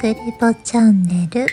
食レポチャンネル。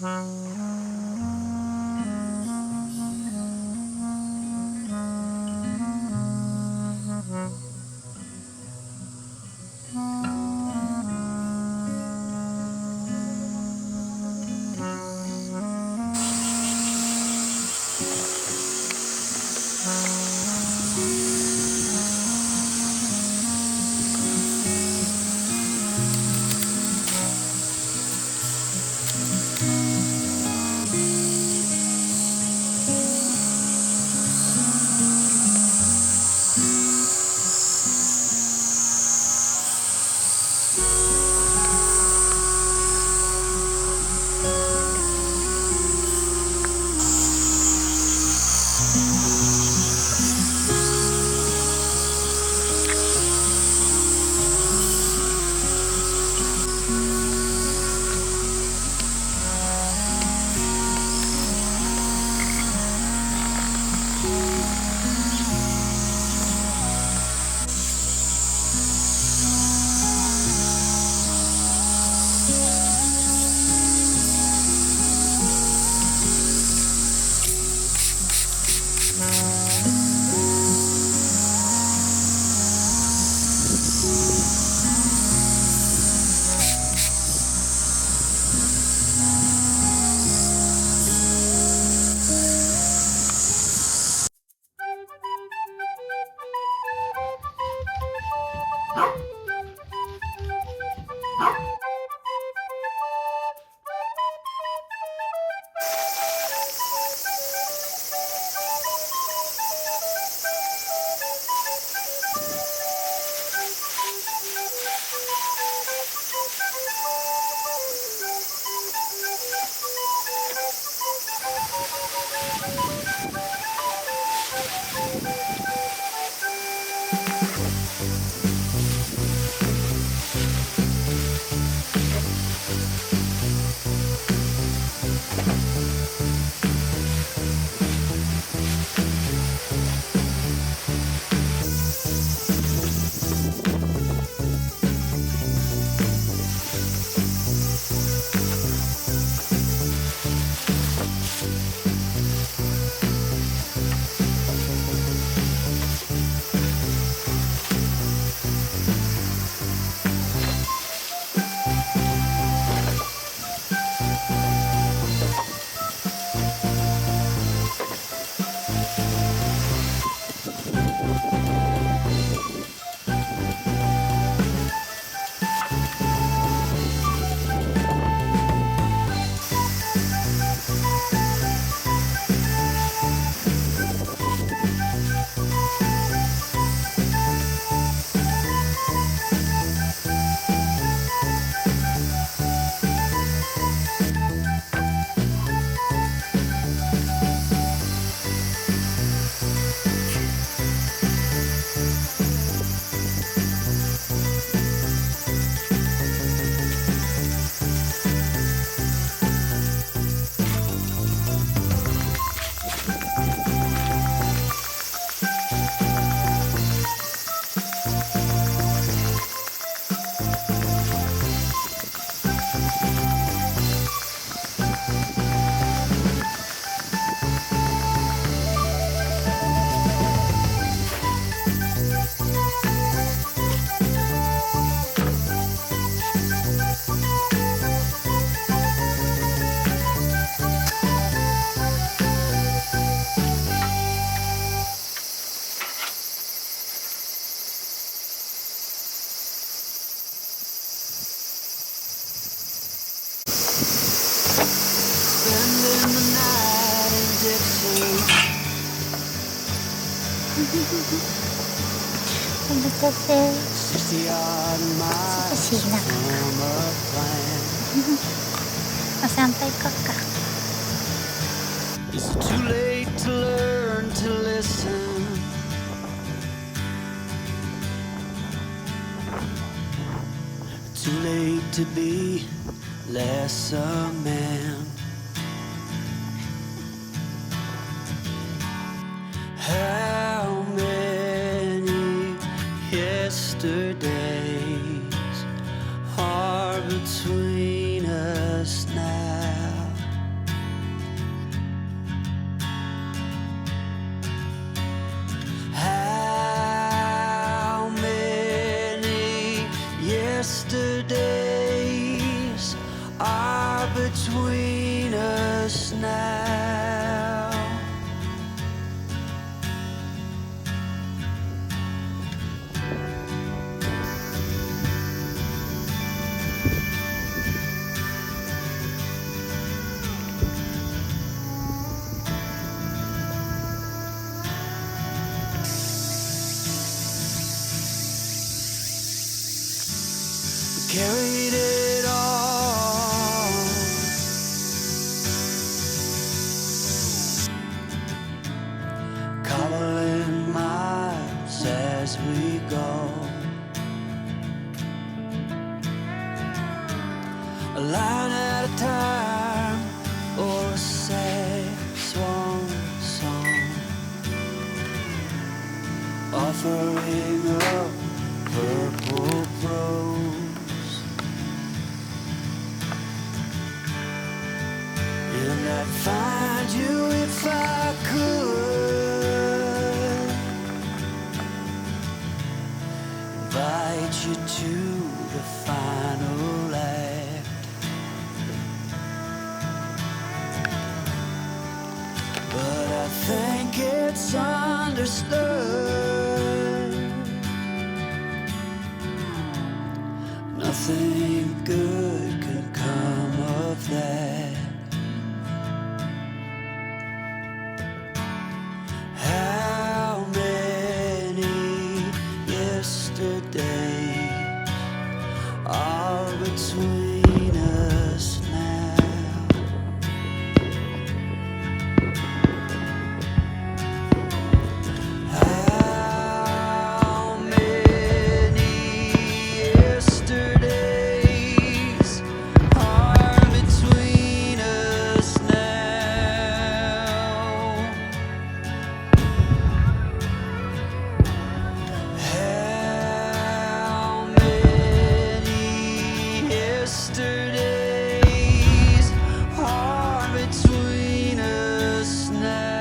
お待たせ。少し田舎か。お散歩行こうか。Is it too late to learn to listen? Too late to be less a man? How many yesterdays are between us now? carried it all. Cobbling miles as we go, a line at a time, or a sad swan song, offering up purple rose. And I'd find you if I could, invite you to the final act. But I think it's understood, nothing good can come of that. How many yesterdays are between us now? How many yesterdays are between us now? How many yesterdays are between us now?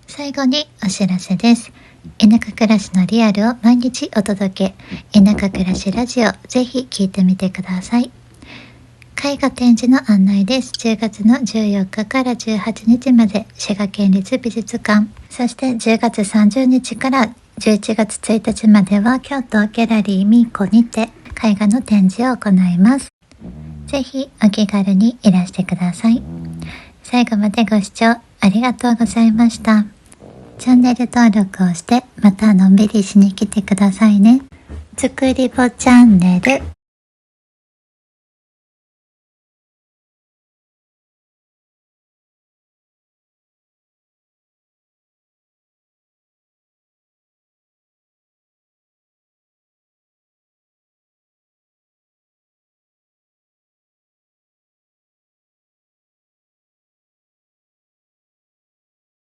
最後にお知らせです。田舎暮らしのリアルを毎日お届け、田舎暮らしラジオ、ぜひ聞いてみてください。絵画展示の案内です。10月の14日から18日まで滋賀県立美術館、そして10月30日から11月1日までは京都ギャラリーミーコにて絵画の展示を行います。ぜひお気軽にいらしてください。最後までご視聴ありがとうございました。チャンネル登録をしてまたのんびりしに来てくださいね。つくりぼチャンネル。